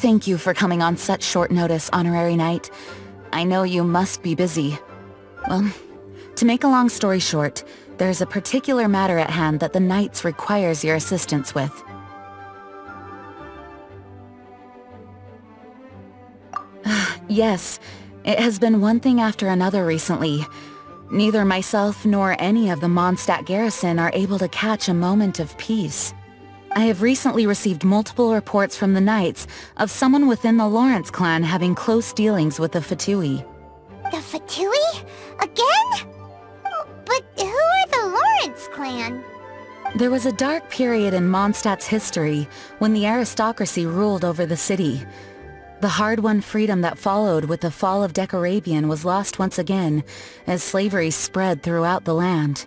Thank you for coming on such short notice, Honorary Knight. I know you must be busy. Well, to make a long story short, there's a particular matter at hand that the Knights requires your assistance with. Yes, it has been one thing after another recently. Neither myself nor any of the Mondstadt garrison are able to catch a moment of peace. I have recently received multiple reports from the Knights of someone within the Lawrence clan having close dealings with the Fatui. The Fatui? Again? But who are the Lawrence clan? There was a dark period in Mondstadt's history when the aristocracy ruled over the city. The hard-won freedom that followed with the fall of Decorabian was lost once again as slavery spread throughout the land.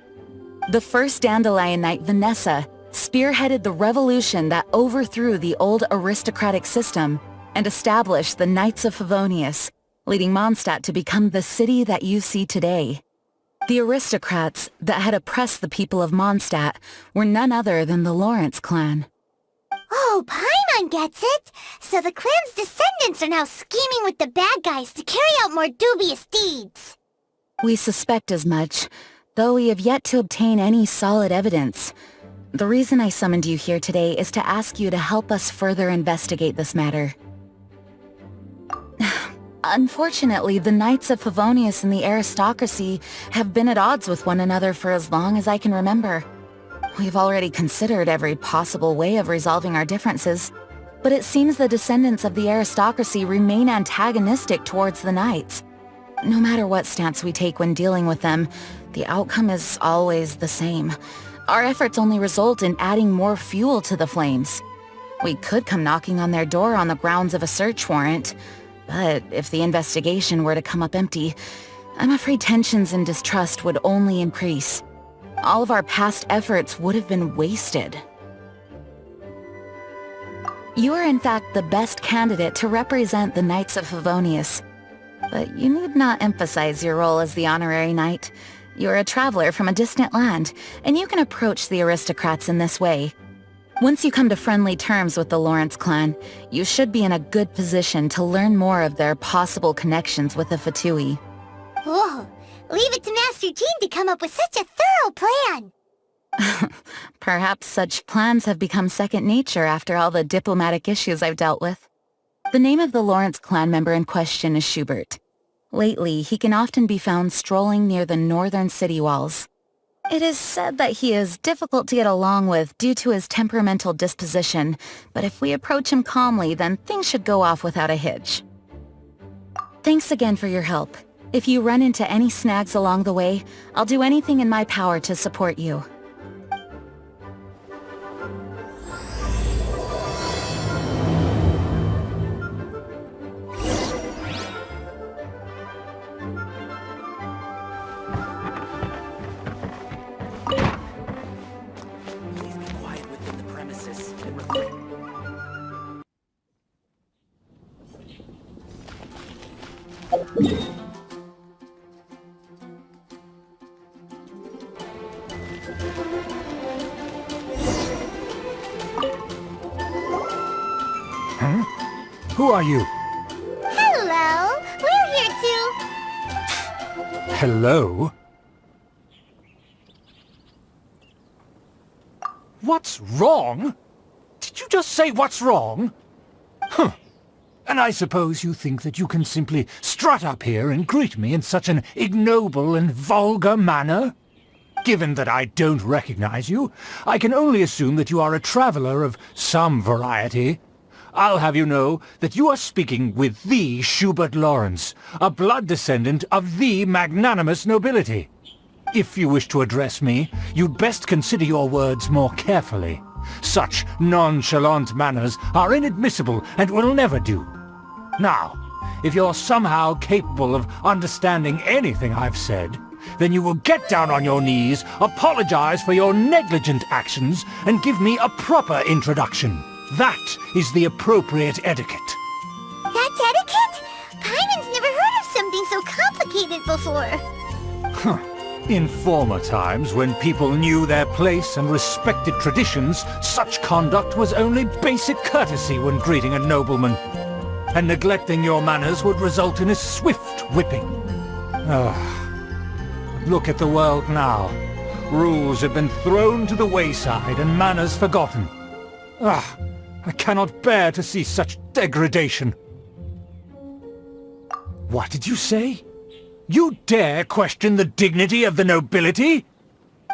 The first Dandelion Knight, Vanessa, spearheaded the revolution that overthrew the old aristocratic system and established the Knights of Favonius, leading Mondstadt to become the city that you see today. The aristocrats that had oppressed the people of Mondstadt were none other than the Lawrence clan. Oh, Paimon gets it! So the clan's descendants are now scheming with the bad guys to carry out more dubious deeds! We suspect as much, though we have yet to obtain any solid evidence. The reason I summoned you here today is to ask you to help us further investigate this matter. Unfortunately, the Knights of Favonius and the aristocracy have been at odds with one another for as long as I can remember. We've already considered every possible way of resolving our differences, but it seems the descendants of the aristocracy remain antagonistic towards the Knights. No matter what stance we take when dealing with them, the outcome is always the same. Our efforts only result in adding more fuel to the flames. We could come knocking on their door on the grounds of a search warrant, but if the investigation were to come up empty, I'm afraid tensions and distrust would only increase. All of our past efforts would have been wasted. You are in fact the best candidate to represent the Knights of Favonius. But you need not emphasize your role as the Honorary Knight. You're a traveler from a distant land, and you can approach the aristocrats in this way. Once you come to friendly terms with the Lawrence clan, you should be in a good position to learn more of their possible connections with the Fatui. Whoa! Leave it to Master Jean to come up with such a thorough plan! Perhaps such plans have become second nature after all the diplomatic issues I've dealt with. The name of the Lawrence clan member in question is Schubert. Lately, he can often be found strolling near the northern city walls. It is said that he is difficult to get along with due to his temperamental disposition, but if we approach him calmly, then things should go off without a hitch. Thanks again for your help. If you run into any snags along the way, I'll do anything in my power to support you. Huh? Who are you? Hello! We're here to... Hello? What's wrong? Did you just say what's wrong? Huh. And I suppose you think that you can simply strut up here and greet me in such an ignoble and vulgar manner? Given that I don't recognize you, I can only assume that you are a traveler of some variety. I'll have you know that you are speaking with the Schubert Lawrence, a blood descendant of the magnanimous nobility. If you wish to address me, you'd best consider your words more carefully. Such nonchalant manners are inadmissible and will never do. Now, if you're somehow capable of understanding anything I've said, then you will get down on your knees, apologize for your negligent actions, and give me a proper introduction. That is the appropriate etiquette. That's etiquette? Paimon's never heard of something so complicated before. In former times, when people knew their place and respected traditions, such conduct was only basic courtesy when greeting a nobleman. And neglecting your manners would result in a swift whipping. Look at the world now. Rules have been thrown to the wayside and manners forgotten. I cannot bear to see such degradation. What did you say? You dare question the dignity of the nobility?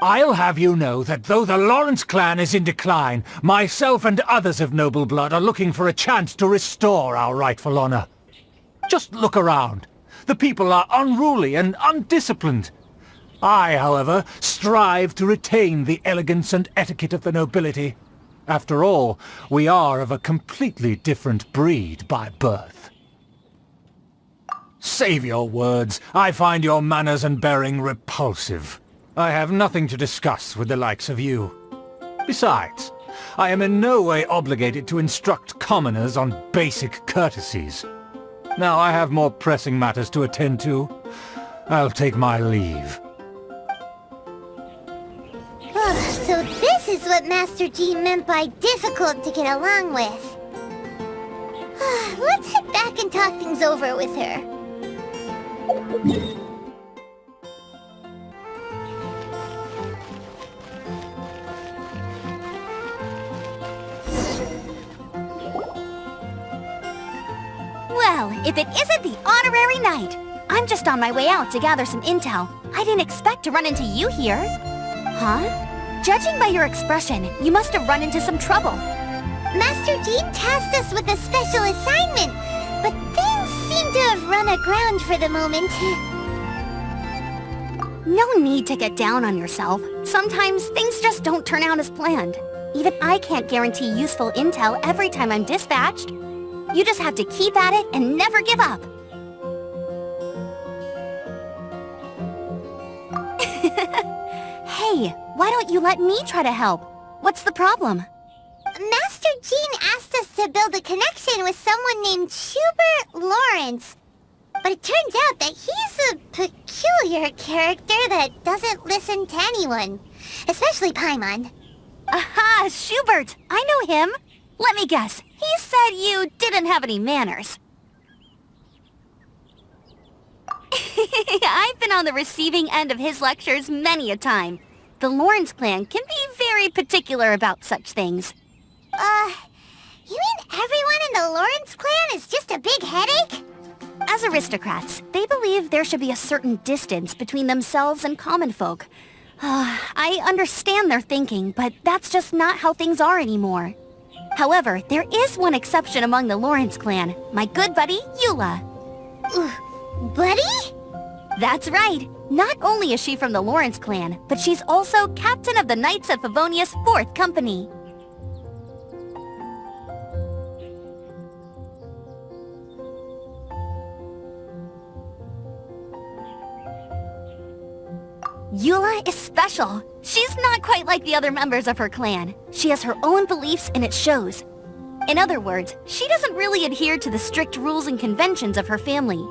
I'll have you know that though the Lawrence clan is in decline, myself and others of noble blood are looking for a chance to restore our rightful honor. Just look around. The people are unruly and undisciplined. I, however, strive to retain the elegance and etiquette of the nobility. After all, we are of a completely different breed by birth. Save your words. I find your manners and bearing repulsive. I have nothing to discuss with the likes of you. Besides, I am in no way obligated to instruct commoners on basic courtesies. Now I have more pressing matters to attend to. I'll take my leave. So this is what Master Jean meant by difficult to get along with. Let's head back and talk things over with her. Well, if it isn't the honorary knight! I'm just on my way out to gather some intel. I didn't expect to run into you here. Huh? Judging by your expression, you must have run into some trouble. Master Jean tasked us with a special assignment, but things seem to have run aground for the moment. No need to get down on yourself. Sometimes things just don't turn out as planned. Even I can't guarantee useful intel every time I'm dispatched. You just have to keep at it and never give up. Hey, why don't you let me try to help? What's the problem? Master Jean asked us to build a connection with someone named Schubert Lawrence. But it turns out that he's a peculiar character that doesn't listen to anyone. Especially Paimon. Aha, Schubert! I know him! Let me guess, he said you didn't have any manners. I've been on the receiving end of his lectures many a time. The Lawrence clan can be very particular about such things. You mean everyone in the Lawrence clan is just a big headache? As aristocrats, they believe there should be a certain distance between themselves and common folk. I understand their thinking, but that's just not how things are anymore. However, there is one exception among the Lawrence clan, my good buddy, Eula. Buddy? That's right. Not only is she from the Lawrence clan, but she's also captain of the Knights of Favonia's 4th Company. Eula is special. She's not quite like the other members of her clan. She has her own beliefs and it shows. In other words, she doesn't really adhere to the strict rules and conventions of her family.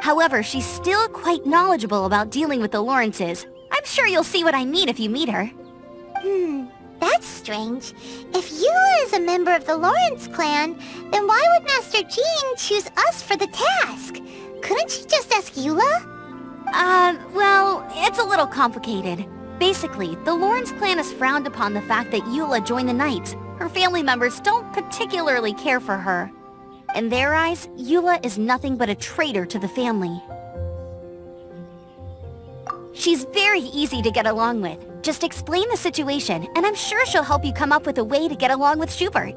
However, she's still quite knowledgeable about dealing with the Lawrences. I'm sure you'll see what I mean if you meet her. That's strange. If Eula is a member of the Lawrence clan, then why would Master Jean choose us for the task? Couldn't she just ask Eula? Well, it's a little complicated. Basically, the Lawrence clan has frowned upon the fact that Eula joined the Knights. Her family members don't particularly care for her. In their eyes, Eula is nothing but a traitor to the family. She's very easy to get along with. Just explain the situation, and I'm sure she'll help you come up with a way to get along with Schubert.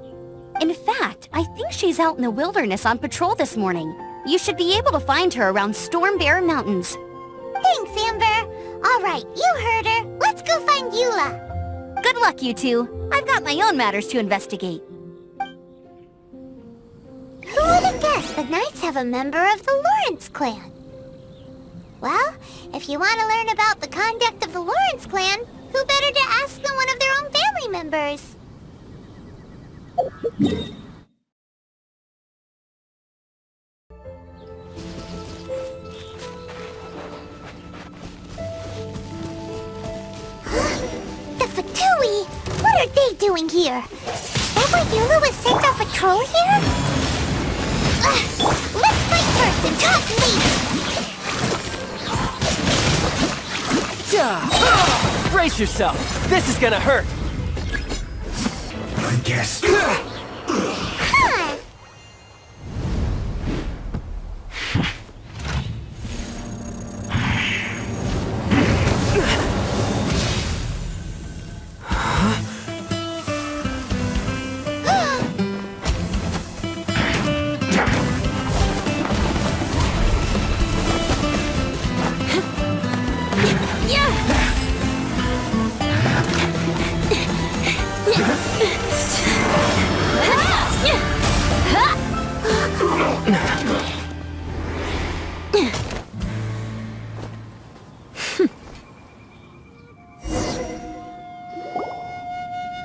In fact, I think she's out in the wilderness on patrol this morning. You should be able to find her around Storm Bear Mountains. Thanks, Amber. Alright, you heard her. Let's go find Eula. Good luck, you two. I've got my own matters to investigate. Who would have guessed the Knights have a member of the Lawrence clan? Well, if you want to learn about the conduct of the Lawrence clan, who better to ask than one of their own family members? The Fatui! What are they doing here? Is that why Eula was sent on patrol here? Let's fight first and talk later! Brace yourself! This is gonna hurt! I guess. Huh.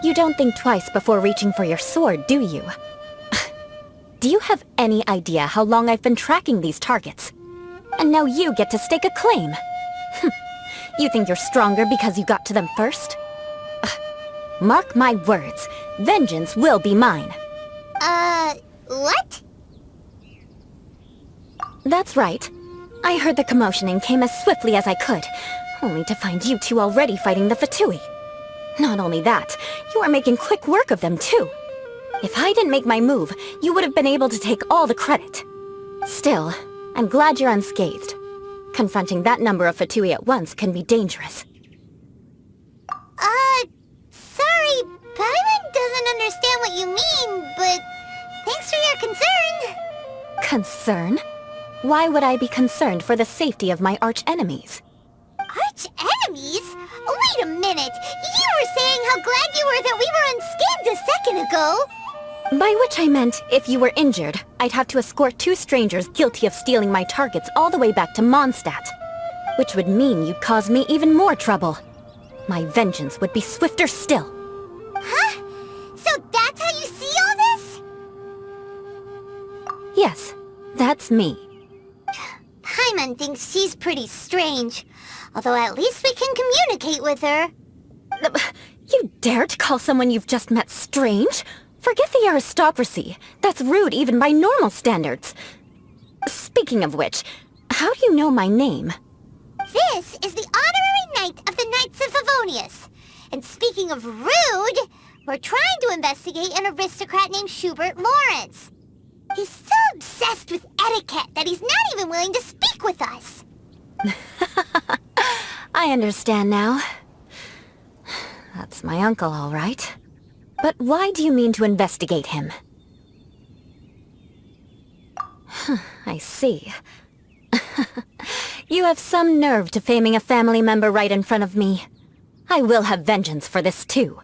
You don't think twice before reaching for your sword, do you? Do you have any idea how long I've been tracking these targets? And now you get to stake a claim. You think you're stronger because you got to them first? Mark my words, vengeance will be mine. What? That's right. I heard the commotion and came as swiftly as I could, only to find you two already fighting the Fatui. Not only that, you are making quick work of them too. If I didn't make my move, you would have been able to take all the credit. Still, I'm glad you're unscathed. Confronting that number of Fatui at once can be dangerous. Sorry, Paimon doesn't understand what you mean, but thanks for your concern. Concern? Why would I be concerned for the safety of my arch-enemies? Arch-enemies? Wait a minute! You were saying how glad you were that we were unscathed a second ago! By which I meant, if you were injured, I'd have to escort two strangers guilty of stealing my targets all the way back to Mondstadt. Which would mean you'd cause me even more trouble. My vengeance would be swifter still. Huh? So that's how you see all this? Yes, that's me. Paimon thinks she's pretty strange. Although at least we can communicate with her. You dare to call someone you've just met strange? Forget the aristocracy. That's rude even by normal standards. Speaking of which, how do you know my name? This is the honorary knight of the Knights of Favonius. And speaking of rude, we're trying to investigate an aristocrat named Schubert Lawrence. He's so obsessed with etiquette that he's not even willing to speak with us. I understand now. That's my uncle, all right. But why do you mean to investigate him? I see. You have some nerve to faming a family member right in front of me. I will have vengeance for this too.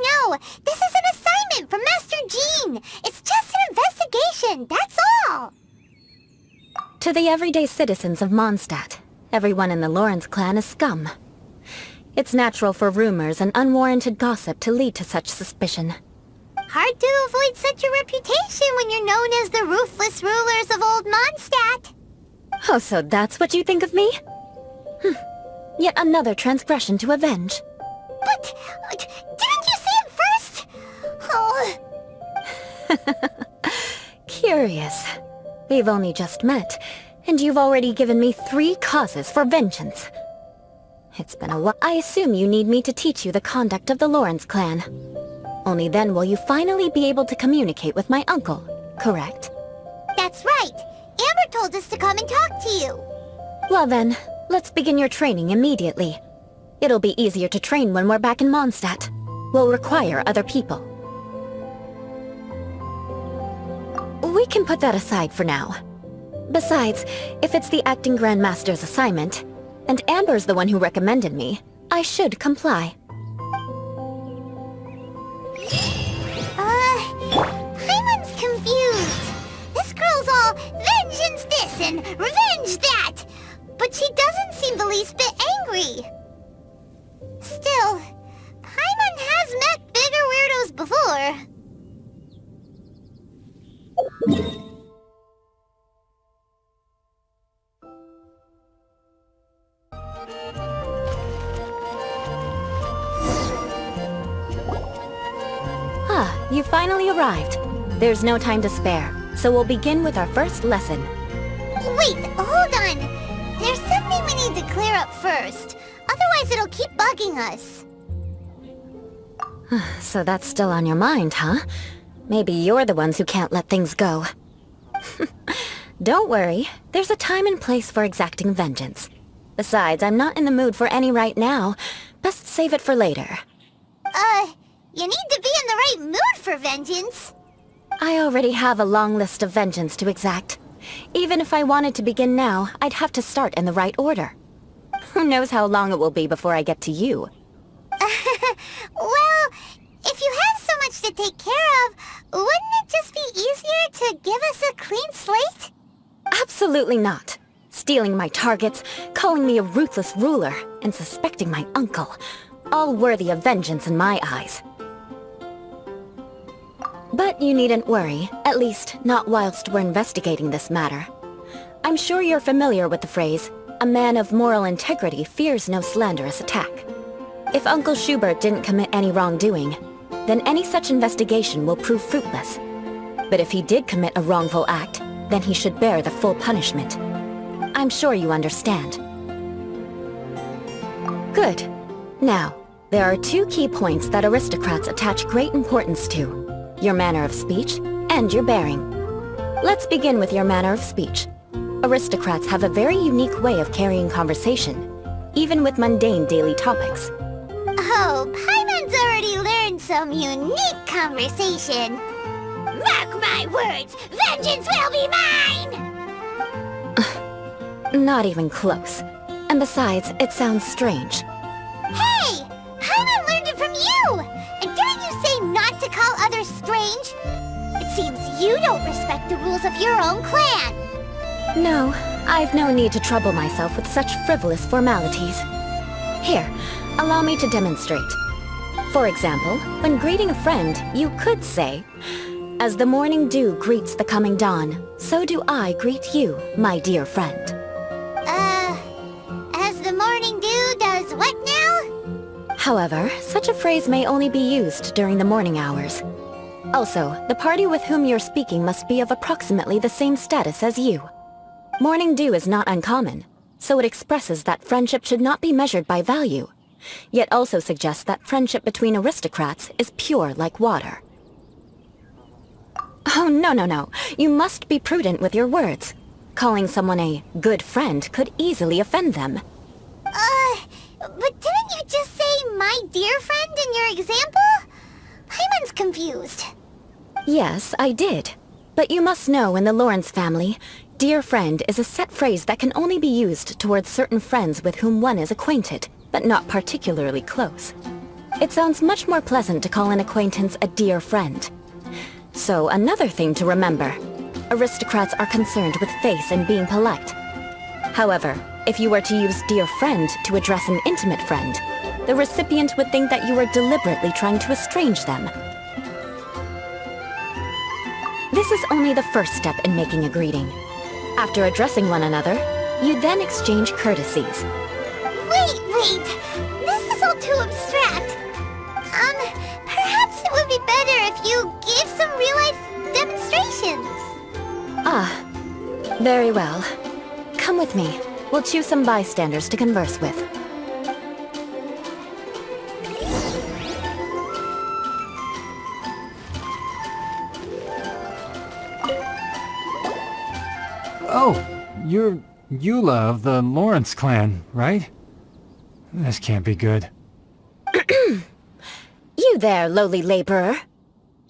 No! This is an assignment from Master Jean! It's just an investigation, that's all! To the everyday citizens of Mondstadt, everyone in the Lawrence clan is scum. It's natural for rumors and unwarranted gossip to lead to such suspicion. Hard to avoid such a reputation when you're known as the ruthless rulers of old Mondstadt. Oh, so that's what you think of me? Yet another transgression to avenge. But, didn't you see it first? Oh. Curious. We've only just met, and you've already given me 3 causes for vengeance. It's been a while. I assume you need me to teach you the conduct of the Lawrence clan. Only then will you finally be able to communicate with my uncle, correct? That's right. Amber told us to come and talk to you. Well then, let's begin your training immediately. It'll be easier to train when we're back in Mondstadt. We'll require other people. We can put that aside for now. Besides, if it's the acting Grandmaster's assignment, And Amber's the one who recommended me. I should comply. Paimon's confused. This girl's all vengeance this and revenge that. But she doesn't seem the least bit angry. Still, Paimon has met bigger weirdos before. Ah, you finally arrived. There's no time to spare, so we'll begin with our first lesson. Wait, hold on. There's something we need to clear up first. Otherwise it'll keep bugging us. So that's still on your mind, huh? Maybe you're the ones who can't let things go. Don't worry, there's a time and place for exacting vengeance. Besides, I'm not in the mood for any right now. Best save it for later. You need to be in the right mood for vengeance. I already have a long list of vengeance to exact. Even if I wanted to begin now, I'd have to start in the right order. Who knows how long it will be before I get to you? Well, if you have so much to take care of, wouldn't it just be easier to give us a clean slate? Absolutely not. Stealing my targets, calling me a ruthless ruler, and suspecting my uncle. All worthy of vengeance in my eyes. But you needn't worry, at least not whilst we're investigating this matter. I'm sure you're familiar with the phrase, a man of moral integrity fears no slanderous attack. If Uncle Schubert didn't commit any wrongdoing, then any such investigation will prove fruitless. But if he did commit a wrongful act, then he should bear the full punishment. I'm sure you understand. Good. Now, there are two key points that aristocrats attach great importance to. Your manner of speech, and your bearing. Let's begin with your manner of speech. Aristocrats have a very unique way of carrying conversation, even with mundane daily topics. Oh, Paimon's already learned some unique conversation. Mark my words, vengeance will be mine! Not even close. And besides, it sounds strange. Hey! Paimon learned it from you! And didn't you say not to call others strange? It seems you don't respect the rules of your own clan. No, I've no need to trouble myself with such frivolous formalities. Here, allow me to demonstrate. For example, when greeting a friend, you could say, "As the morning dew greets the coming dawn, so do I greet you, my dear friend." As the morning dew does what now? However, such a phrase may only be used during the morning hours. Also, the party with whom you're speaking must be of approximately the same status as you. Morning dew is not uncommon, so it expresses that friendship should not be measured by value, yet also suggests that friendship between aristocrats is pure like water. Oh, no. You must be prudent with your words. Calling someone a good friend could easily offend them. But didn't you just say my dear friend in your example? Paimon's confused. Yes, I did. But you must know in the Lawrence family, dear friend is a set phrase that can only be used towards certain friends with whom one is acquainted, but not particularly close. It sounds much more pleasant to call an acquaintance a dear friend. So another thing to remember, aristocrats are concerned with face and being polite. However, if you were to use dear friend to address an intimate friend, the recipient would think that you were deliberately trying to estrange them. This is only the first step in making a greeting. After addressing one another, you then exchange courtesies. Wait! This is all too abstract. Perhaps it would be better if you gave some real-life demonstrations. Ah, very well. Come with me. We'll choose some bystanders to converse with. Oh, you're Eula of the Lawrence clan, right? This can't be good. You there, lowly laborer.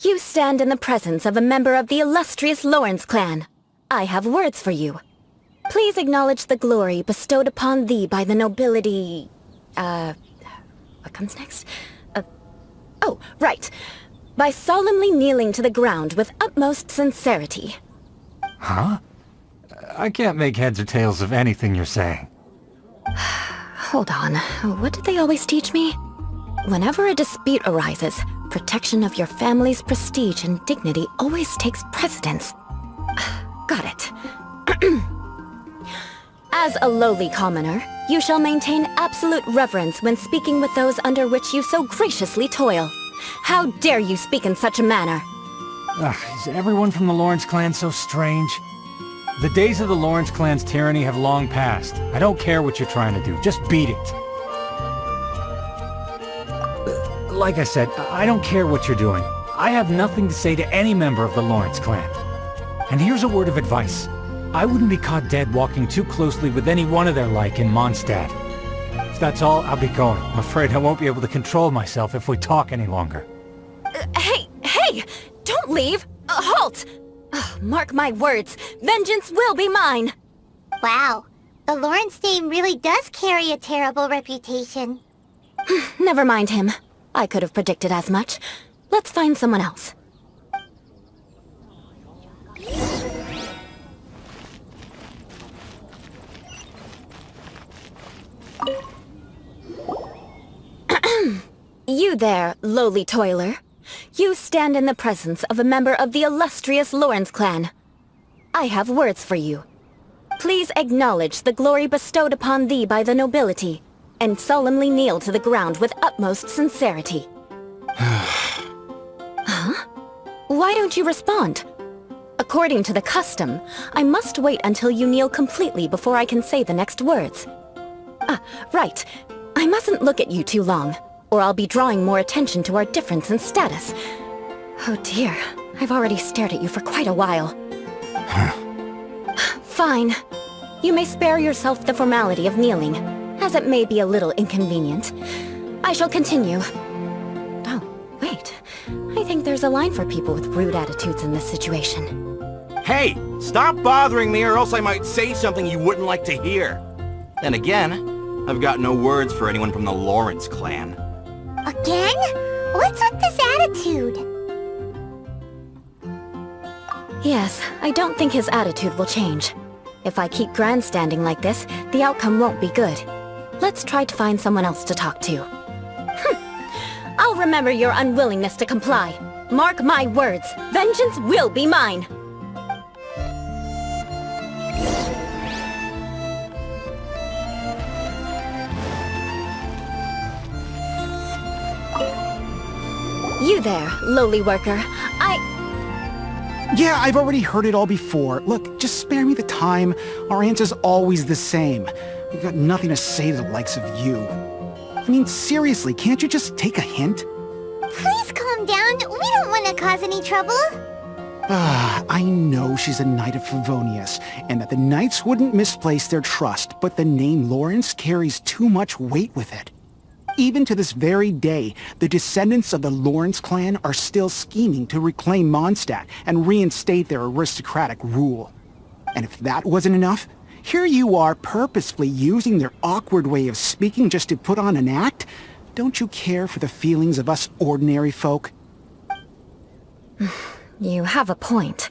You stand in the presence of a member of the illustrious Lawrence clan. I have words for you. Please acknowledge the glory bestowed upon thee by the nobility... What comes next? Oh, right. By solemnly kneeling to the ground with utmost sincerity. Huh? I can't make heads or tails of anything you're saying. Hold on. What did they always teach me? Whenever a dispute arises, protection of your family's prestige and dignity always takes precedence. Got it. As a lowly commoner, you shall maintain absolute reverence when speaking with those under which you so graciously toil. How dare you speak in such a manner? Is everyone from the Lawrence clan so strange? The days of the Lawrence clan's tyranny have long passed. I don't care what you're trying to do, just beat it. Like I said, I don't care what you're doing. I have nothing to say to any member of the Lawrence clan. And here's a word of advice. I wouldn't be caught dead walking too closely with any one of their like in Mondstadt. If that's all, I'll be going. I'm afraid I won't be able to control myself if we talk any longer. Hey! Don't leave! Halt! Mark my words, vengeance will be mine! Wow, the Lawrence name really does carry a terrible reputation. Never mind him. I could have predicted as much. Let's find someone else. You there, lowly toiler. You stand in the presence of a member of the illustrious Lawrence clan. I have words for you. Please acknowledge the glory bestowed upon thee by the nobility, and solemnly kneel to the ground with utmost sincerity. Huh? Why don't you respond? According to the custom, I must wait until you kneel completely before I can say the next words. Right. I mustn't look at you too long, or I'll be drawing more attention to our difference in status. Oh dear, I've already stared at you for quite a while. Fine. You may spare yourself the formality of kneeling, as it may be a little inconvenient. I shall continue. Oh, wait. I think there's a line for people with rude attitudes in this situation. Hey, stop bothering me or else I might say something you wouldn't like to hear. Then again, I've got no words for anyone from the Lawrence clan. Again? What's with this attitude? Yes, I don't think his attitude will change. If I keep grandstanding like this, the outcome won't be good. Let's try to find someone else to talk to. I'll remember your unwillingness to comply. Mark my words, vengeance will be mine! You there, lowly worker. Yeah, I've already heard it all before. Look, just spare me the time. Our answer's always the same. We've got nothing to say to the likes of you. I mean, seriously, can't you just take a hint? Please calm down. We don't want to cause any trouble. I know she's a knight of Favonius, and that the knights wouldn't misplace their trust, but the name Lawrence carries too much weight with it. Even to this very day, the descendants of the Lawrence clan are still scheming to reclaim Mondstadt and reinstate their aristocratic rule. And if that wasn't enough, here you are purposefully using their awkward way of speaking just to put on an act? Don't you care for the feelings of us ordinary folk? You have a point.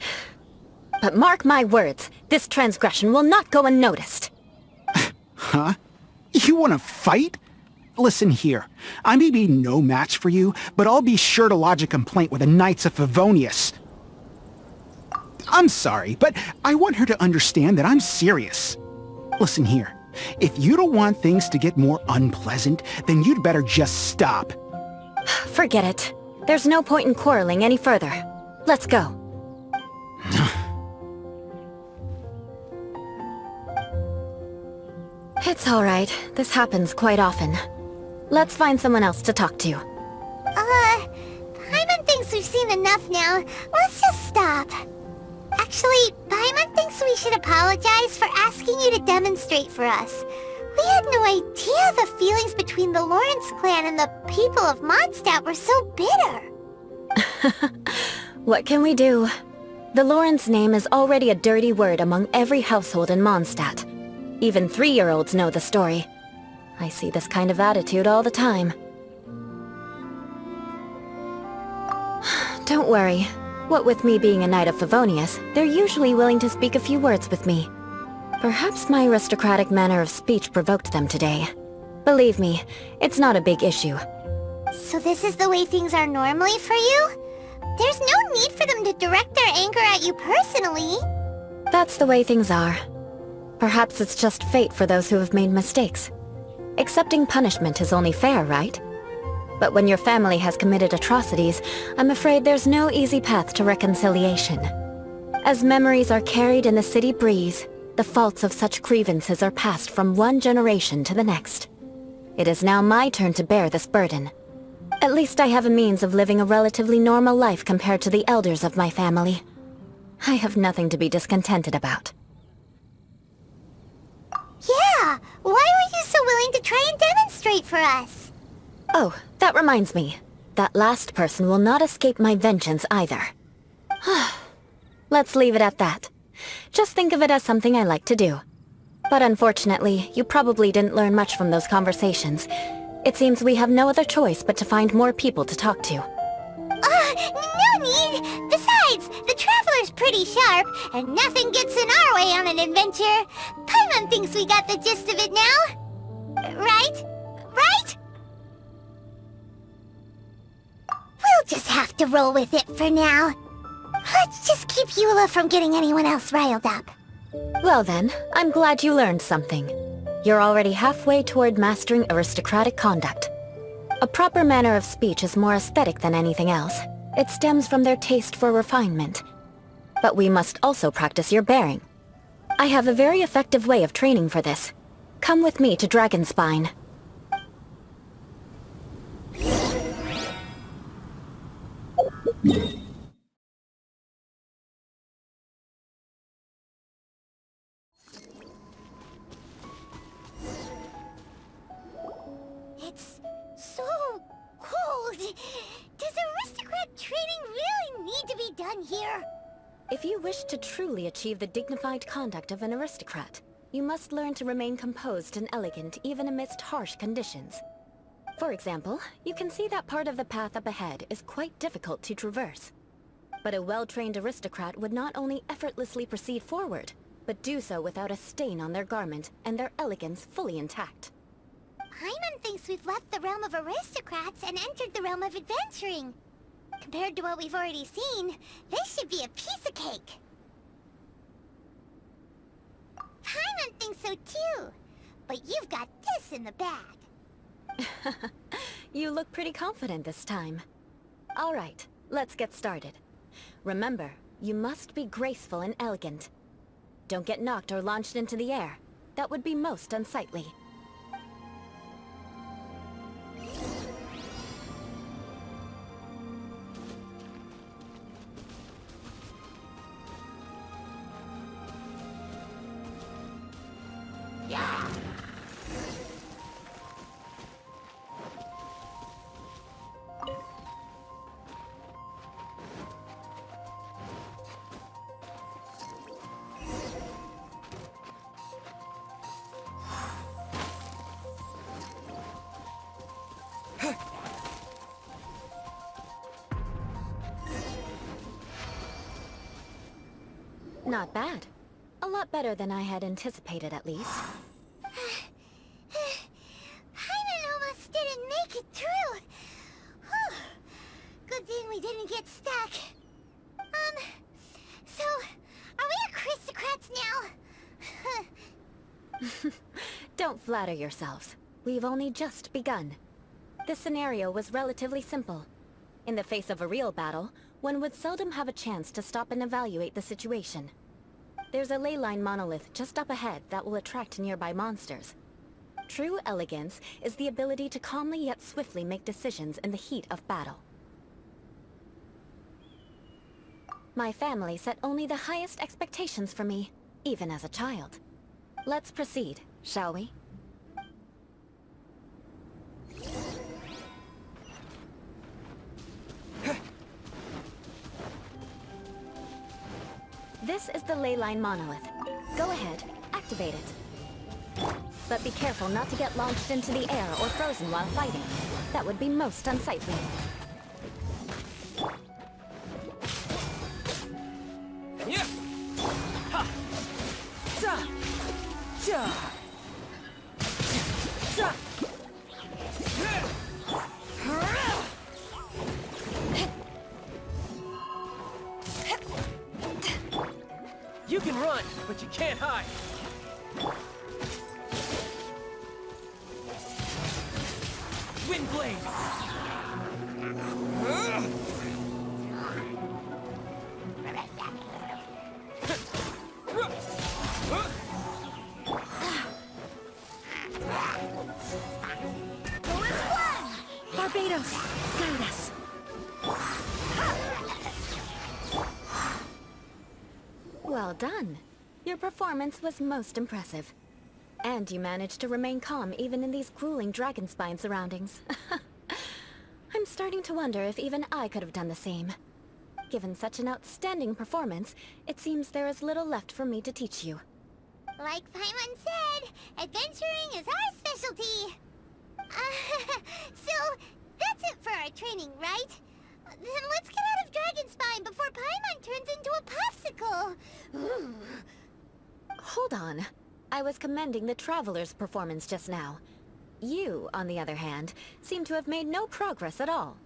But mark my words, this transgression will not go unnoticed. Huh? You want to fight? Listen here, I may be no match for you, but I'll be sure to lodge a complaint with the Knights of Favonius. I'm sorry, but I want her to understand that I'm serious. Listen here, if you don't want things to get more unpleasant, then you'd better just stop. Forget it. There's no point in quarreling any further. Let's go. It's alright. This happens quite often. Let's find someone else to talk to. Paimon thinks we've seen enough now. Let's just stop. Actually, Paimon thinks we should apologize for asking you to demonstrate for us. We had no idea the feelings between the Lawrence clan and the people of Mondstadt were so bitter. What can we do? The Lawrence name is already a dirty word among every household in Mondstadt. Even 3-year-olds know the story. I see this kind of attitude all the time. Don't worry. What with me being a Knight of Favonius, they're usually willing to speak a few words with me. Perhaps my aristocratic manner of speech provoked them today. Believe me, it's not a big issue. So this is the way things are normally for you? There's no need for them to direct their anger at you personally. That's the way things are. Perhaps it's just fate for those who have made mistakes. Accepting punishment is only fair, right? But when your family has committed atrocities, I'm afraid there's no easy path to reconciliation. As memories are carried in the city breeze, the faults of such grievances are passed from one generation to the next. It is now my turn to bear this burden. At least I have a means of living a relatively normal life compared to the elders of my family. I have nothing to be discontented about. Yeah, why were you so willing to try and demonstrate for us? Oh, that reminds me. That last person will not escape my vengeance either. Let's leave it at that. Just think of it as something I like to do. But unfortunately, you probably didn't learn much from those conversations. It seems we have no other choice but to find more people to talk to. No need! Besides, the Traveler's pretty sharp, and nothing gets in our way on an adventure. Paimon thinks we got the gist of it now. Right? Right? We'll just have to roll with it for now. Let's just keep Eula from getting anyone else riled up. Well then, I'm glad you learned something. You're already halfway toward mastering aristocratic conduct. A proper manner of speech is more aesthetic than anything else. It stems from their taste for refinement. But we must also practice your bearing. I have a very effective way of training for this. Come with me to Dragonspine. It's so cold. Does aristocrat training really need to be done here? If you wish to truly achieve the dignified conduct of an aristocrat, you must learn to remain composed and elegant even amidst harsh conditions. For example, you can see that part of the path up ahead is quite difficult to traverse. But a well-trained aristocrat would not only effortlessly proceed forward, but do so without a stain on their garment and their elegance fully intact. Paimon thinks we've left the realm of aristocrats and entered the realm of adventuring. Compared to what we've already seen, this should be a piece of cake. Paimon thinks so too, but you've got this in the bag. You look pretty confident this time. All right, let's get started. Remember, you must be graceful and elegant. Don't get knocked or launched into the air. That would be most unsightly. Not bad. A lot better than I had anticipated, at least. Paimon almost didn't make it through. Whew. Good thing we didn't get stuck. So, are we aristocrats now? Don't flatter yourselves. We've only just begun. This scenario was relatively simple. In the face of a real battle, one would seldom have a chance to stop and evaluate the situation. There's a ley line monolith just up ahead that will attract nearby monsters. True elegance is the ability to calmly yet swiftly make decisions in the heat of battle. My family set only the highest expectations for me, even as a child. Let's proceed, shall we? This is the ley line monolith. Go ahead, activate it. But be careful not to get launched into the air or frozen while fighting. That would be most unsightly. Yeah. Ha. Za. Ja. Za. You can run, but you can't hide. Wind blade. Barbados, guide us. Well done. Your performance was most impressive. And you managed to remain calm even in these grueling dragon spine surroundings. I'm starting to wonder if even I could have done the same. Given such an outstanding performance, it seems there is little left for me to teach you. Like Paimon said, adventuring is our specialty. So, that's it for our training, right? Then let's get out of Dragonspine before Paimon turns into a popsicle. Hold on. I was commending the Traveler's performance just now. You, on the other hand, seem to have made no progress at all.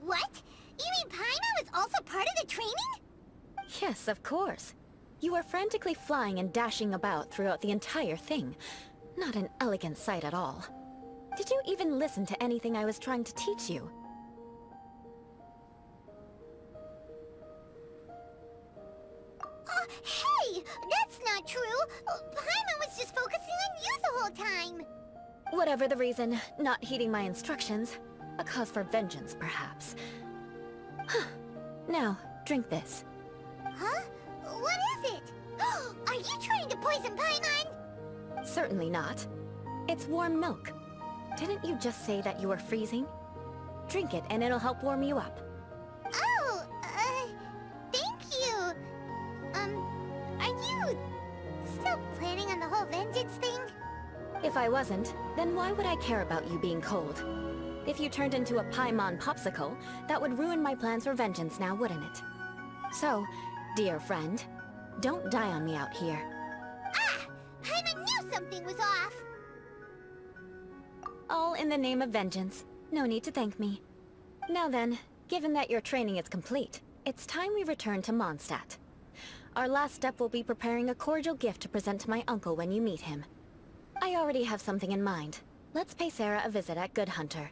What? You mean Paimon was also part of the training? Yes, of course. You were frantically flying and dashing about throughout the entire thing. Not an elegant sight at all. Did you even listen to anything I was trying to teach you? Hey! That's not true! Paimon was just focusing on you the whole time! Whatever the reason, not heeding my instructions. A cause for vengeance, perhaps. Now, drink this. Huh? What is it? Are you trying to poison Paimon? Certainly not. It's warm milk. Didn't you just say that you were freezing? Drink it and it'll help warm you up. Oh, thank you. Are you still planning on the whole vengeance thing? If I wasn't, then why would I care about you being cold? If you turned into a Paimon popsicle, that would ruin my plans for vengeance now, wouldn't it? So, dear friend, don't die on me out here. Ah! Paimon knew something was off! All in the name of vengeance. No need to thank me. Now then, given that your training is complete, it's time we return to Mondstadt. Our last step will be preparing a cordial gift to present to my uncle when you meet him. I already have something in mind. Let's pay Sarah a visit at Good Hunter.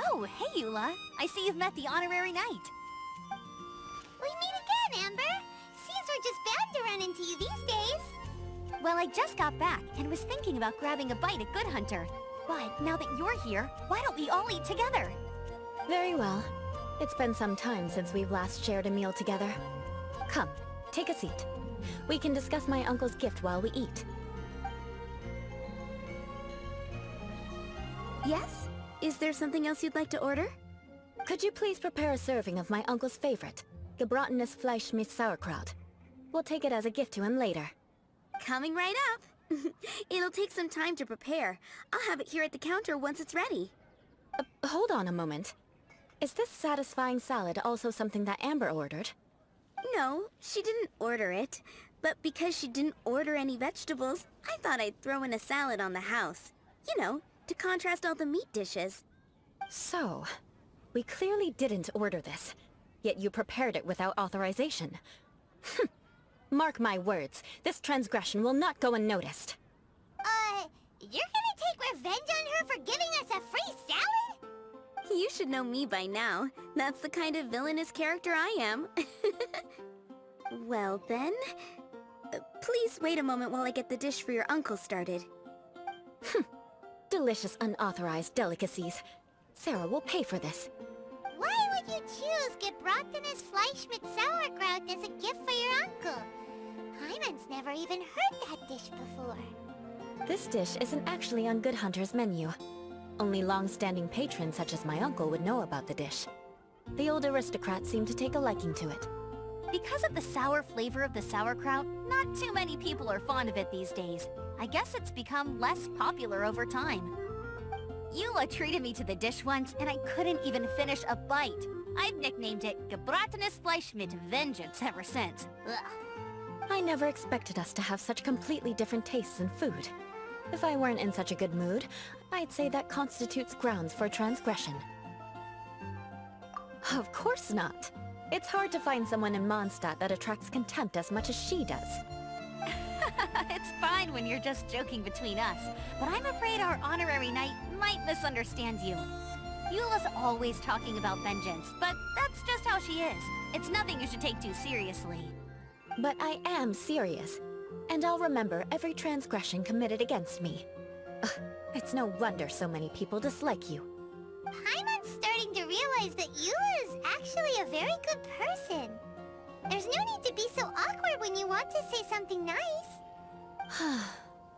Oh, hey, Eula. I see you've met the honorary knight. We meet again, Amber! Seems we're just bound to run into you these days. Well, I just got back and was thinking about grabbing a bite at Good Hunter. But now that you're here, why don't we all eat together? Very well. It's been some time since we've last shared a meal together. Come, take a seat. We can discuss my uncle's gift while we eat. Yes? Is there something else you'd like to order? Could you please prepare a serving of my uncle's favorite, gebratenes Fleisch mit Sauerkraut? We'll take it as a gift to him later. Coming right up. It'll take some time to prepare. I'll have it here at the counter once it's ready. Hold on a moment. Is this satisfying salad also something that Amber ordered? No, she didn't order it. But because she didn't order any vegetables, I thought I'd throw in a salad on the house. You know, to contrast all the meat dishes. So, we clearly didn't order this, yet you prepared it without authorization. Mark my words, this transgression will not go unnoticed. You're gonna take revenge on her for giving us a free salad? You should know me by now. That's the kind of villainous character I am. Well then, please wait a moment while I get the dish for your uncle started. Delicious unauthorized delicacies. Sarah will pay for this. Why would you choose gebratenes Fleisch mit Sauerkraut as a gift for your uncle? Paimon's never even heard that dish before. This dish isn't actually on Good Hunter's menu. Only long-standing patrons such as my uncle would know about the dish. The old aristocrat seemed to take a liking to it. Because of the sour flavor of the sauerkraut, not too many people are fond of it these days. I guess it's become less popular over time. Eula treated me to the dish once, and I couldn't even finish a bite. I've nicknamed it gebratenes Fleisch mit Vengeance ever since. Ugh. I never expected us to have such completely different tastes in food. If I weren't in such a good mood, I'd say that constitutes grounds for transgression. Of course not. It's hard to find someone in Mondstadt that attracts contempt as much as she does. It's fine when you're just joking between us, but I'm afraid our honorary knight might misunderstand you. Eula's always talking about vengeance, but that's just how she is. It's nothing you should take too seriously. But I am serious, and I'll remember every transgression committed against me. Ugh, it's no wonder so many people dislike you. Paimon's starting to realize that Eula is actually a very good person. There's no need to be so awkward when you want to say something nice.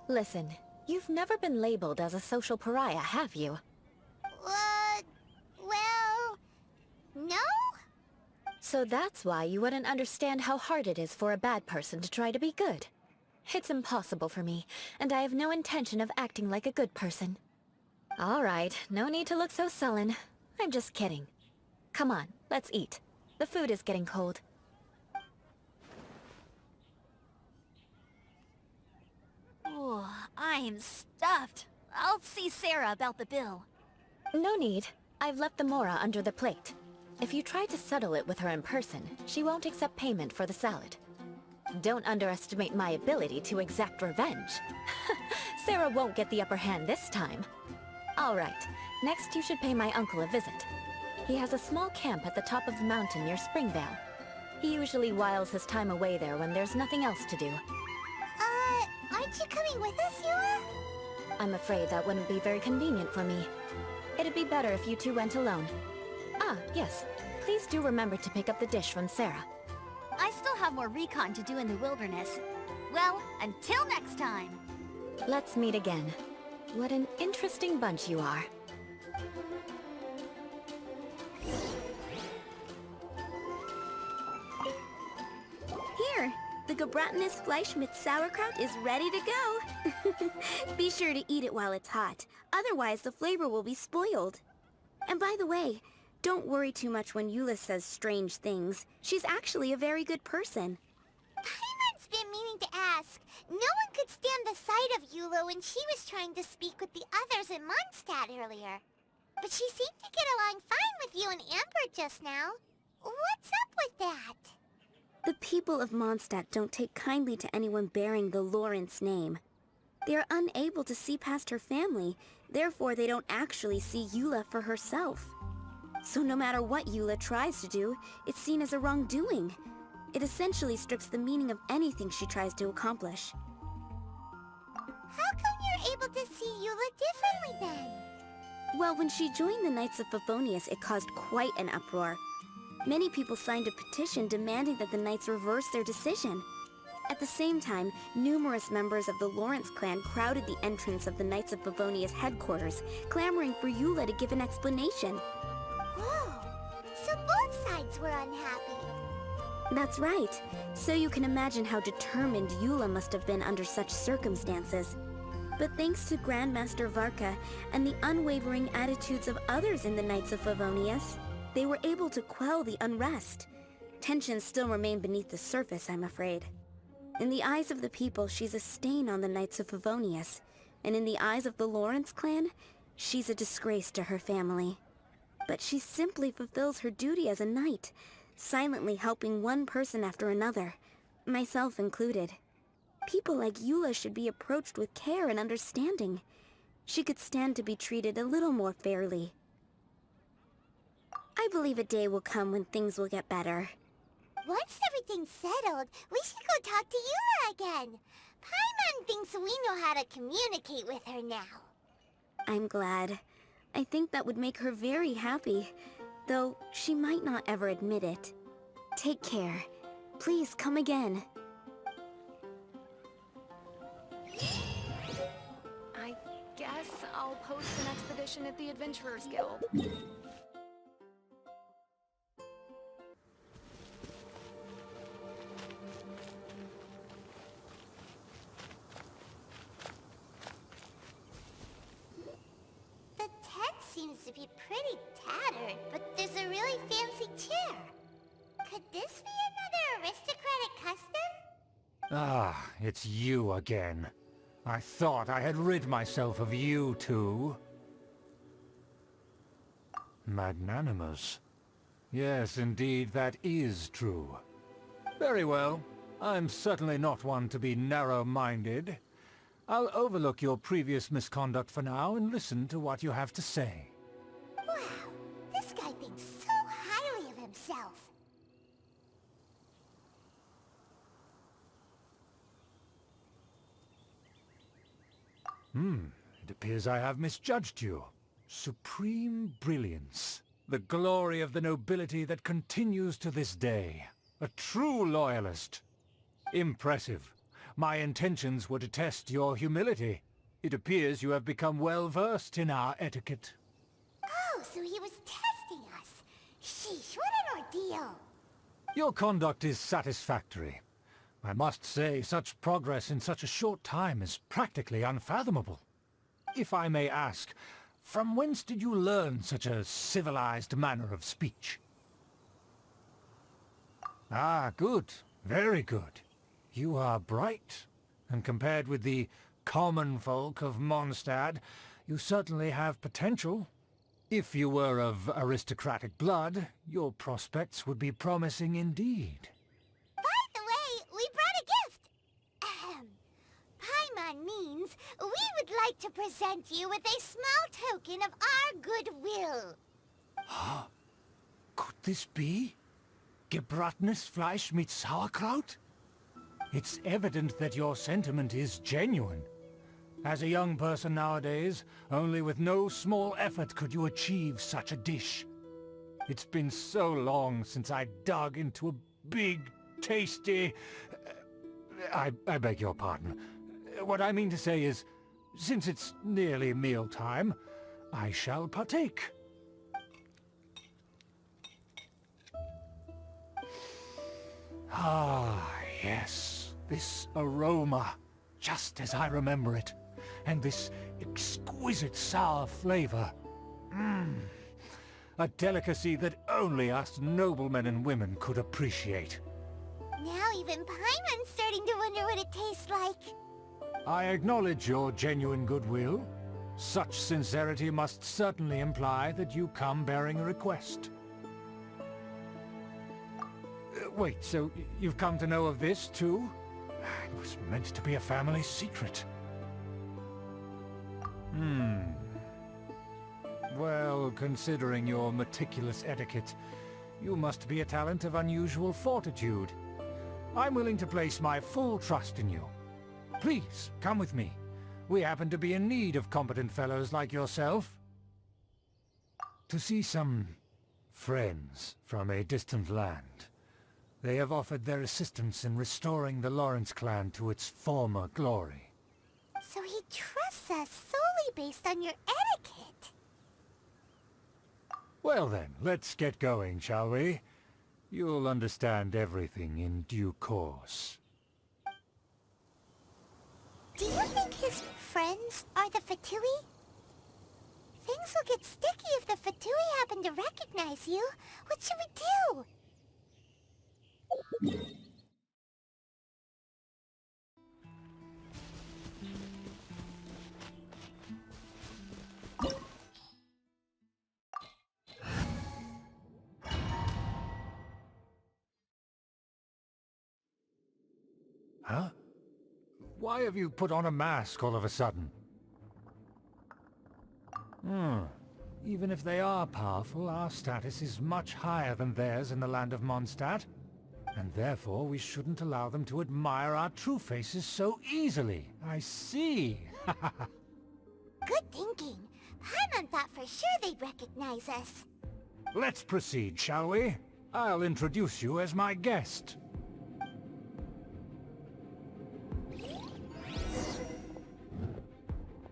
Listen, you've never been labeled as a social pariah, have you? Well, no? So that's why you wouldn't understand how hard it is for a bad person to try to be good. It's impossible for me, and I have no intention of acting like a good person. All right, no need to look so sullen. I'm just kidding. Come on, let's eat. The food is getting cold. Oh, I'm stuffed. I'll see Sarah about the bill. No need. I've left the mora under the plate. If you try to settle it with her in person, she won't accept payment for the salad. Don't underestimate my ability to exact revenge. Sarah won't get the upper hand this time. All right, next you should pay my uncle a visit. He has a small camp at the top of the mountain near Springvale. He usually whiles his time away there when there's nothing else to do. Aren't you coming with us, Eula? I'm afraid that wouldn't be very convenient for me. It'd be better if you two went alone. Ah, yes. Please do remember to pick up the dish from Sarah. I still have more recon to do in the wilderness. Well, until next time. Let's meet again. What an interesting bunch you are. Here, the gebratenes Fleisch mit Sauerkraut is ready to go. Be sure to eat it while it's hot, otherwise the flavor will be spoiled. And by the way, don't worry too much when Eula says strange things. She's actually a very good person. Paimon's been meaning to ask. No one could stand the sight of Eula when she was trying to speak with the others in Mondstadt earlier. But she seemed to get along fine with you and Amber just now. What's up with that? The people of Mondstadt don't take kindly to anyone bearing the Lawrence name. They are unable to see past her family, therefore they don't actually see Eula for herself. So no matter what Eula tries to do, it's seen as a wrongdoing. It essentially strips the meaning of anything she tries to accomplish. How come you're able to see Eula differently then? Well, when she joined the Knights of Favonius, it caused quite an uproar. Many people signed a petition demanding that the Knights reverse their decision. At the same time, numerous members of the Lawrence clan crowded the entrance of the Knights of Favonius headquarters, clamoring for Eula to give an explanation. Whoa! So both sides were unhappy. That's right. So you can imagine how determined Eula must have been under such circumstances. But thanks to Grandmaster Varka and the unwavering attitudes of others in the Knights of Favonius, they were able to quell the unrest. Tensions still remain beneath the surface, I'm afraid. In the eyes of the people, she's a stain on the Knights of Favonius, and in the eyes of the Lawrence clan, she's a disgrace to her family. But she simply fulfills her duty as a knight, silently helping one person after another, myself included. People like Eula should be approached with care and understanding. She could stand to be treated a little more fairly. I believe a day will come when things will get better. Once everything's settled, we should go talk to Eula again. Paimon thinks we know how to communicate with her now. I'm glad. I think that would make her very happy, though she might not ever admit it. Take care. Please come again. I guess I'll post an expedition at the Adventurers Guild. The tent seems to be pretty tattered, but there's a really fancy chair. Could this be another aristocratic custom? Ah, it's you again. I thought I had rid myself of you two. Magnanimous. Yes, indeed, that is true. Very well. I'm certainly not one to be narrow-minded. I'll overlook your previous misconduct for now and listen to what you have to say. Wow, this guy thinks so highly of himself. It appears I have misjudged you. Supreme brilliance. The glory of the nobility that continues to this day. A true loyalist. Impressive. My intentions were to test your humility. It appears you have become well-versed in our etiquette. Oh, so he was testing us. Sheesh, what an ordeal. Your conduct is satisfactory. I must say, such progress in such a short time is practically unfathomable. If I may ask, from whence did you learn such a civilized manner of speech? Ah, good. Very good. You are bright, and compared with the common folk of Mondstadt, you certainly have potential. If you were of aristocratic blood, your prospects would be promising indeed. By the way, we brought a gift. Paimon means we would like to present you with a small token of our goodwill. Could this be? Gebratenes Fleisch mit Sauerkraut? It's evident that your sentiment is genuine. As a young person nowadays, only with no small effort could you achieve such a dish. It's been so long since I dug into a big, tasty... I beg your pardon. What I mean to say is, since it's nearly mealtime, I shall partake. Ah, yes. This aroma, just as I remember it. And this exquisite sour flavor. A delicacy that only us noblemen and women could appreciate. Now even Paimon's starting to wonder what it tastes like. I acknowledge your genuine goodwill. Such sincerity must certainly imply that you come bearing a request. Wait, so you've come to know of this, too? It was meant to be a family secret. Well, considering your meticulous etiquette, you must be a talent of unusual fortitude. I'm willing to place my full trust in you. Please, come with me. We happen to be in need of competent fellows like yourself. To see some friends from a distant land. They have offered their assistance in restoring the Lawrence clan to its former glory. So he trusts us solely based on your etiquette. Well then, let's get going, shall we? You'll understand everything in due course. Do you think his friends are the Fatui? Things will get sticky if the Fatui happen to recognize you. What should we do? Huh? Why have you put on a mask all of a sudden? Even if they are powerful, our status is much higher than theirs in the land of Mondstadt. And therefore we shouldn't allow them to admire our true faces so easily. I see. Good thinking. Paimon thought for sure they'd recognize us. Let's proceed, shall we? I'll introduce you as my guest.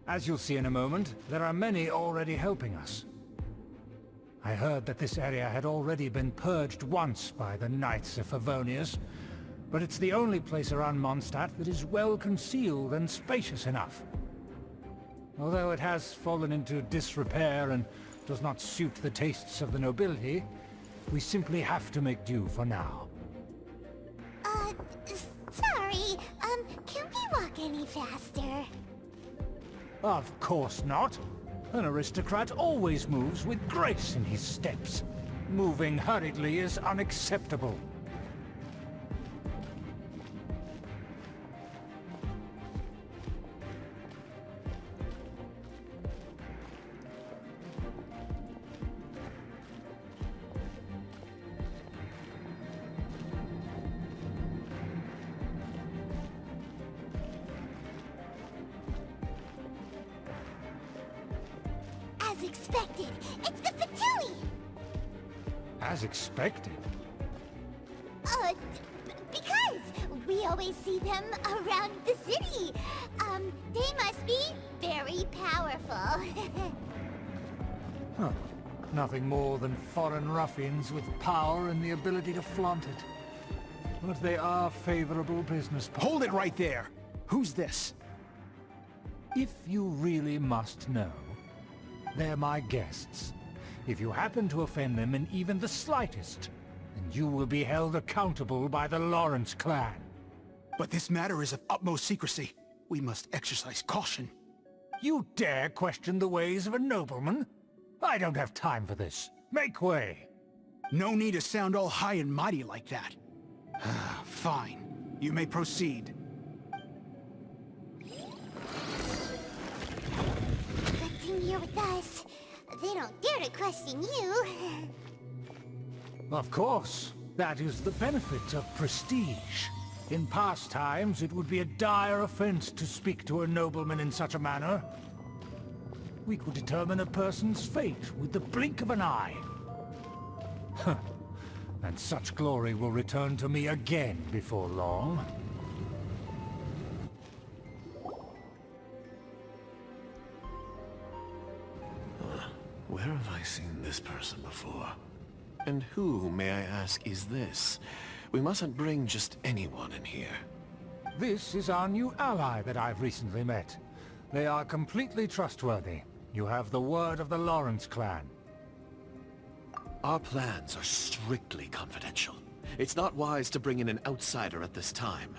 As you'll see in a moment, there are many already helping us. I heard that this area had already been purged once by the Knights of Favonius, but it's the only place around Mondstadt that is well concealed and spacious enough. Although it has fallen into disrepair and does not suit the tastes of the nobility, we simply have to make do for now. Sorry, can we walk any faster? Of course not. An aristocrat always moves with grace in his steps. Moving hurriedly is unacceptable. As expected, it's the Fatui! As expected. Because we always see them around the city. They must be very powerful. Huh. Nothing more than foreign ruffians with power and the ability to flaunt it. But they are favorable business partners. Hold it right there! Who's this? If you really must know, they're my guests. If you happen to offend them in even the slightest, then you will be held accountable by the Lawrence clan. But this matter is of utmost secrecy. We must exercise caution. You dare question the ways of a nobleman? I don't have time for this. Make way! No need to sound all high and mighty like that. Fine. You may proceed. Good thing you're with us. They don't dare to question you. Of course. That is the benefit of prestige. In past times, it would be a dire offense to speak to a nobleman in such a manner. We could determine a person's fate with the blink of an eye. Huh. And such glory will return to me again before long. Where have I seen this person before? And who, may I ask, is this? We mustn't bring just anyone in here. This is our new ally that I've recently met. They are completely trustworthy. You have the word of the Lawrence clan. Our plans are strictly confidential. It's not wise to bring in an outsider at this time.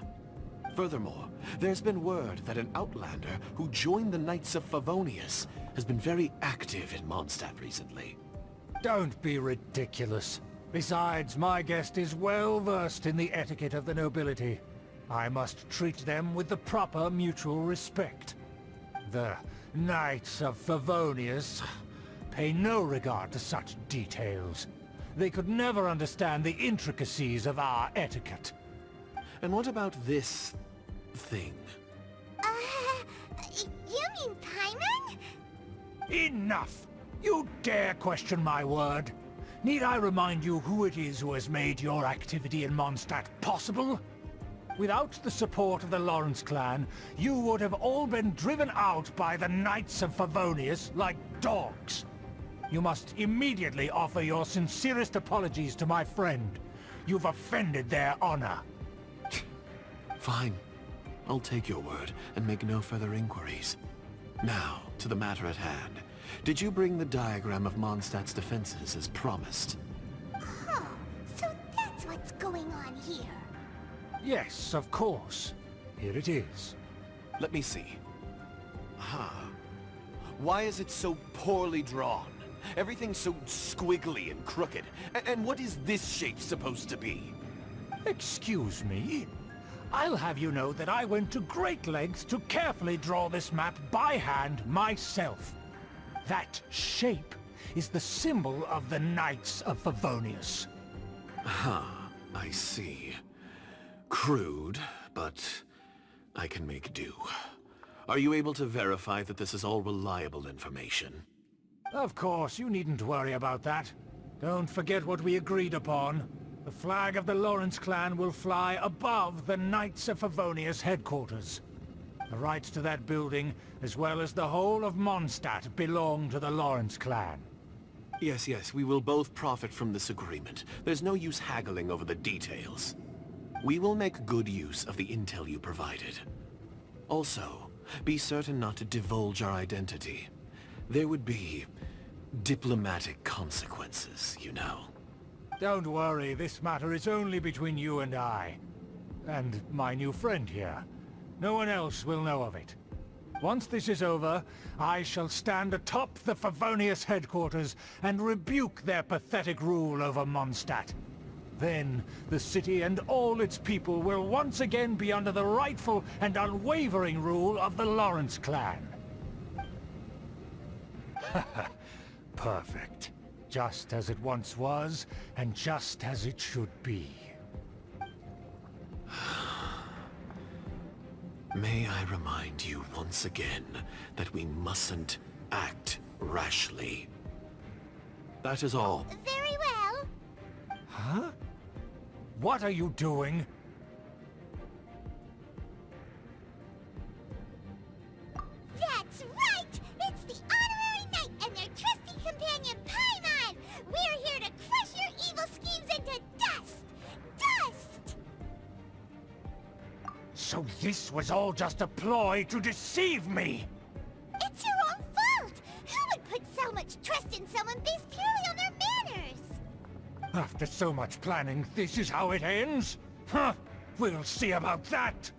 Furthermore, there's been word that an outlander who joined the Knights of Favonius has been very active in Mondstadt recently. Don't be ridiculous. Besides, my guest is well versed in the etiquette of the nobility. I must treat them with the proper mutual respect. The Knights of Favonius pay no regard to such details. They could never understand the intricacies of our etiquette. And what about this thing? You mean Paimon? Enough! You dare question my word? Need I remind you who it is who has made your activity in Mondstadt possible? Without the support of the Lawrence clan, you would have all been driven out by the Knights of Favonius like dogs. You must immediately offer your sincerest apologies to my friend. You've offended their honor. Fine. I'll take your word and make no further inquiries. Now, to the matter at hand. Did you bring the diagram of Mondstadt's defenses as promised? Huh. So that's what's going on here. Yes, of course. Here it is. Let me see. Why is it so poorly drawn? Everything's so squiggly and crooked. And what is this shape supposed to be? Excuse me? I'll have you know that I went to great lengths to carefully draw this map by hand myself. That shape is the symbol of the Knights of Favonius. I see. Crude, but I can make do. Are you able to verify that this is all reliable information? Of course, you needn't worry about that. Don't forget what we agreed upon. The flag of the Lawrence clan will fly above the Knights of Favonius headquarters. The rights to that building, as well as the whole of Mondstadt, belong to the Lawrence clan. Yes, we will both profit from this agreement. There's no use haggling over the details. We will make good use of the intel you provided. Also, be certain not to divulge our identity. There would be diplomatic consequences, you know. Don't worry, this matter is only between you and I. And my new friend here. No one else will know of it. Once this is over, I shall stand atop the Favonius headquarters and rebuke their pathetic rule over Mondstadt. Then, the city and all its people will once again be under the rightful and unwavering rule of the Lawrence clan. Perfect. Just as it once was, and just as it should be. May I remind you once again that we mustn't act rashly. That is all. Very well. Huh? What are you doing? That's right! It's the Honorary Knight and their trusty companion Paimon! We're here to crush your evil schemes into dust! Dust! So this was all just a ploy to deceive me! It's your own fault! Who would put so much trust in someone based purely on their manners? After so much planning, this is how it ends? Huh! We'll see about that!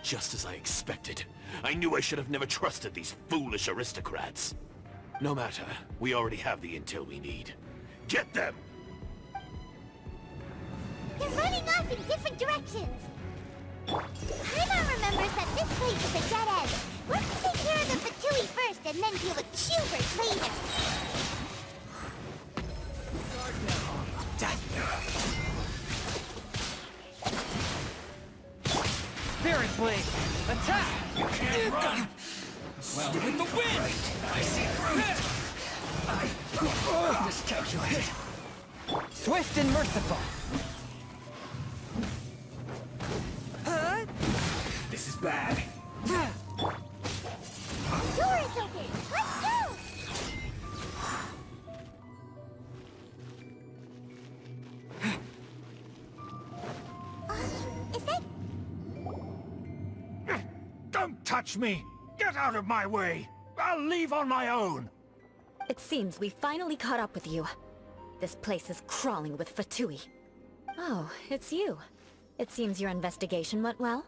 Just as I expected. I knew I should have never trusted these foolish aristocrats. No matter, we already have the intel we need. Get them! They're running off in different directions. Paimon remembers that this place is a dead end. Let's take care of the Fatui first and then deal with Chubert later. Spirit Blade! Attack! You can't run! Well, with the wind! I see through! Miscalculate! Swift and merciful! This is bad. Door is open! Let's go! Is that... Don't touch me! Get out of my way! I'll leave on my own! It seems we finally caught up with you. This place is crawling with Fatui. Oh, it's you. It seems your investigation went well.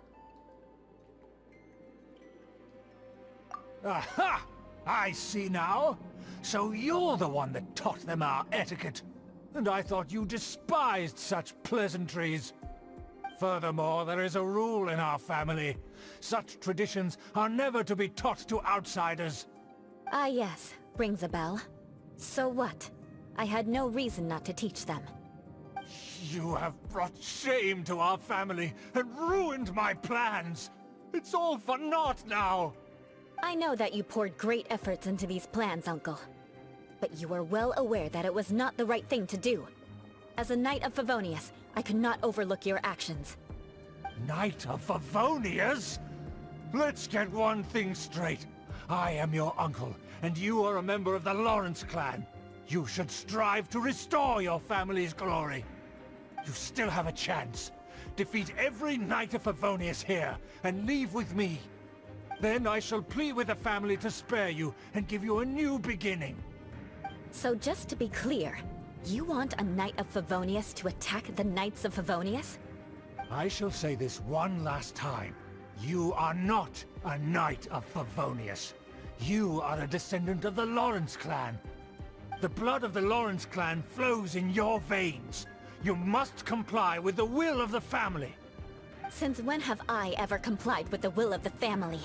Aha! I see now. So you're the one that taught them our etiquette. And I thought you despised such pleasantries. Furthermore, there is a rule in our family. Such traditions are never to be taught to outsiders. Ah yes, rings a bell. So what? I had no reason not to teach them. You have brought shame to our family and ruined my plans. It's all for naught now. I know that you poured great efforts into these plans, Uncle. But you are well aware that it was not the right thing to do. As a Knight of Favonius, I could not overlook your actions. Knight of Favonius? Let's get one thing straight. I am your uncle, and you are a member of the Lawrence clan. You should strive to restore your family's glory. You still have a chance. Defeat every Knight of Favonius here, and leave with me. Then I shall plead with the family to spare you, and give you a new beginning. So just to be clear, you want a Knight of Favonius to attack the Knights of Favonius? I shall say this one last time. You are not a Knight of Favonius. You are a descendant of the Lawrence clan. The blood of the Lawrence clan flows in your veins. You must comply with the will of the family. Since when have I ever complied with the will of the family?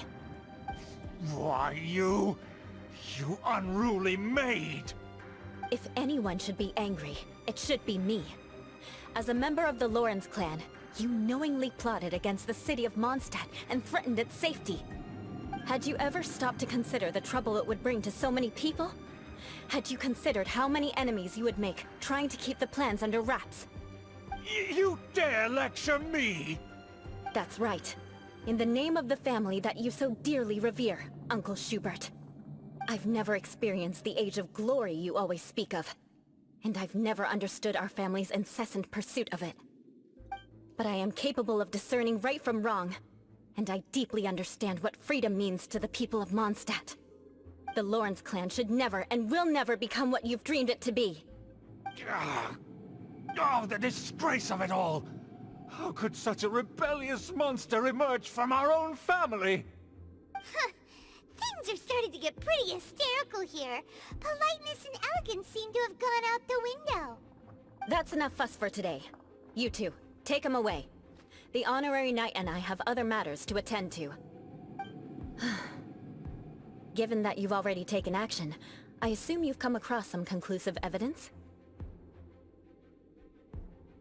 Why, you unruly maid! If anyone should be angry, it should be me. As a member of the Lawrence clan, you knowingly plotted against the city of Mondstadt and threatened its safety. Had you ever stopped to consider the trouble it would bring to so many people? Had you considered how many enemies you would make, trying to keep the plans under wraps? You dare lecture me? That's right. In the name of the family that you so dearly revere, Uncle Schubert. I've never experienced the age of glory you always speak of. And I've never understood our family's incessant pursuit of it. But I am capable of discerning right from wrong. And I deeply understand what freedom means to the people of Mondstadt. The Lawrence clan should never and will never become what you've dreamed it to be. Oh, the disgrace of it all! How could such a rebellious monster emerge from our own family? Things are starting to get pretty hysterical here. Politeness and elegance seem to have gone out the window. That's enough fuss for today. You two, take him away. The honorary knight and I have other matters to attend to. Given that you've already taken action, I assume you've come across some conclusive evidence?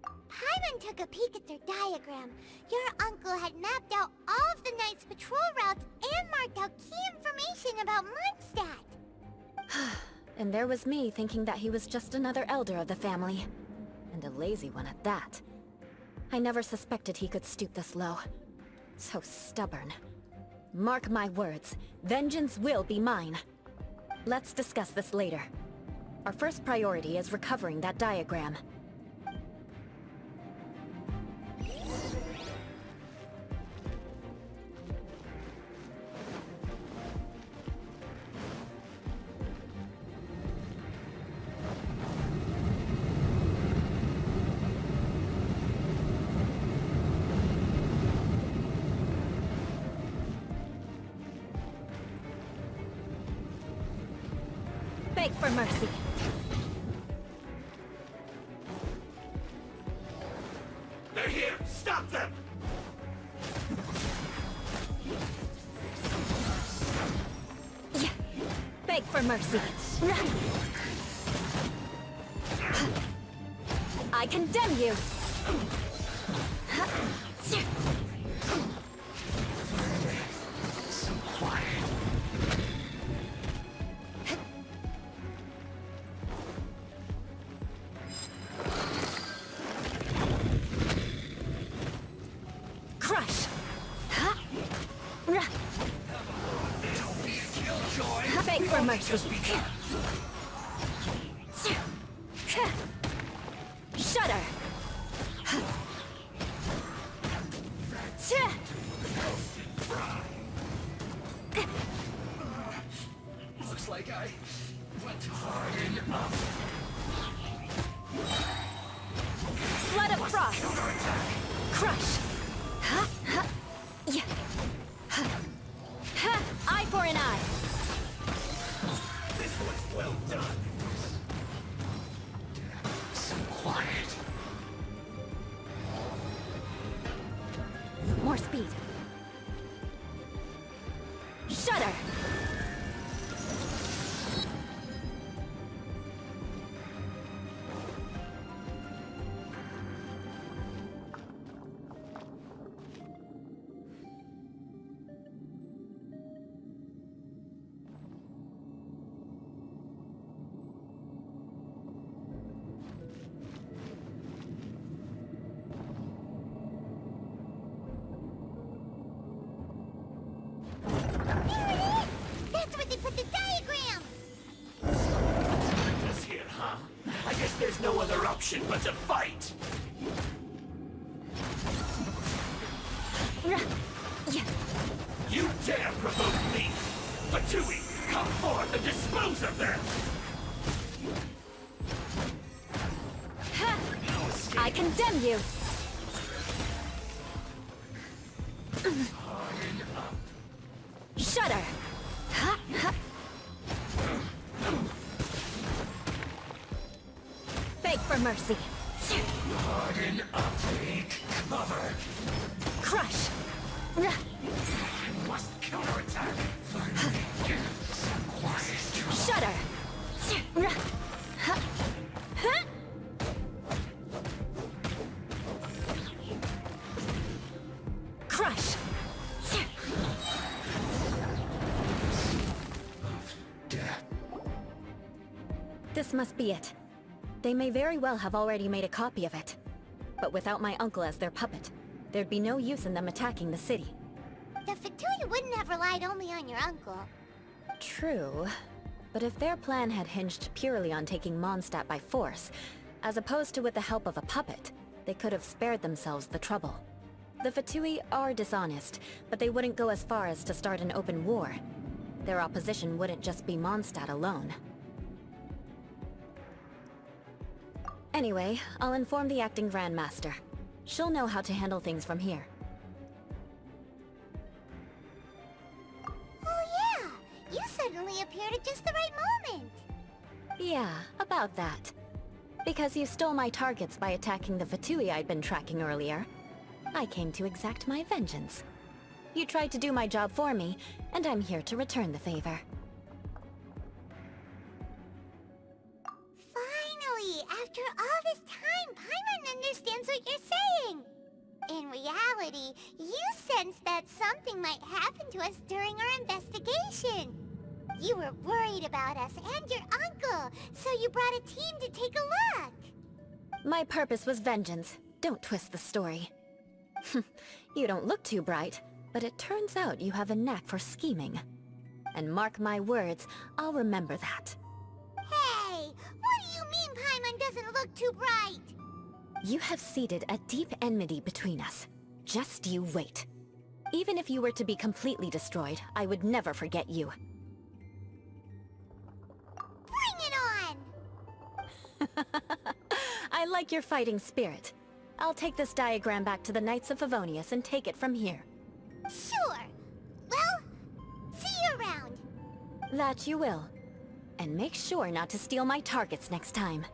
Paimon took a peek at their diagram. Your uncle had mapped out all of the Knight's patrol routes and marked out key information about Mondstadt. And there was me thinking that he was just another elder of the family. And a lazy one at that. I never suspected he could stoop this low. So stubborn. Mark my words, vengeance will be mine. Let's discuss this later. Our first priority is recovering that diagram. Beg for mercy. They're here! Stop them! Yeah. Beg for mercy. I condemn you! So quiet. Crush! Beg for mercy. Shudder! Looks like I went hard enough. Flood of frost! Crush! Yeah. Eye for an eye! This was well done. So quiet. More speed. Shudder! That's where they put the diagram! This here, huh? I guess there's no other option but to fight! You dare provoke me! Fatui, come forth and dispose of them! I condemn you! Shudder! Beg for mercy! Harden up, take cover! Crush! I must counterattack! Shudder! Crush! This must be it. They may very well have already made a copy of it. But without my uncle as their puppet, there'd be no use in them attacking the city. The Fatui wouldn't have relied only on your uncle. True. But if their plan had hinged purely on taking Mondstadt by force, as opposed to with the help of a puppet, they could have spared themselves the trouble. The Fatui are dishonest, but they wouldn't go as far as to start an open war. Their opposition wouldn't just be Mondstadt alone. Anyway, I'll inform the acting Grandmaster. She'll know how to handle things from here. Oh yeah! You suddenly appeared at just the right moment! Yeah, about that. Because you stole my targets by attacking the Fatui I'd been tracking earlier, I came to exact my vengeance. You tried to do my job for me, and I'm here to return the favor. Finally! After all this time, Paimon understands what you're saying! In reality, you sensed that something might happen to us during our investigation. You were worried about us and your uncle, so you brought a team to take a look. My purpose was vengeance. Don't twist the story. You don't look too bright, but it turns out you have a knack for scheming. And mark my words, I'll remember that. Hey! What do you mean Paimon doesn't look too bright? You have seeded a deep enmity between us. Just you wait. Even if you were to be completely destroyed, I would never forget you. Bring it on! I like your fighting spirit. I'll take this diagram back to the Knights of Favonius and take it from here. Sure. Well, see you around. That you will. And make sure not to steal my targets next time.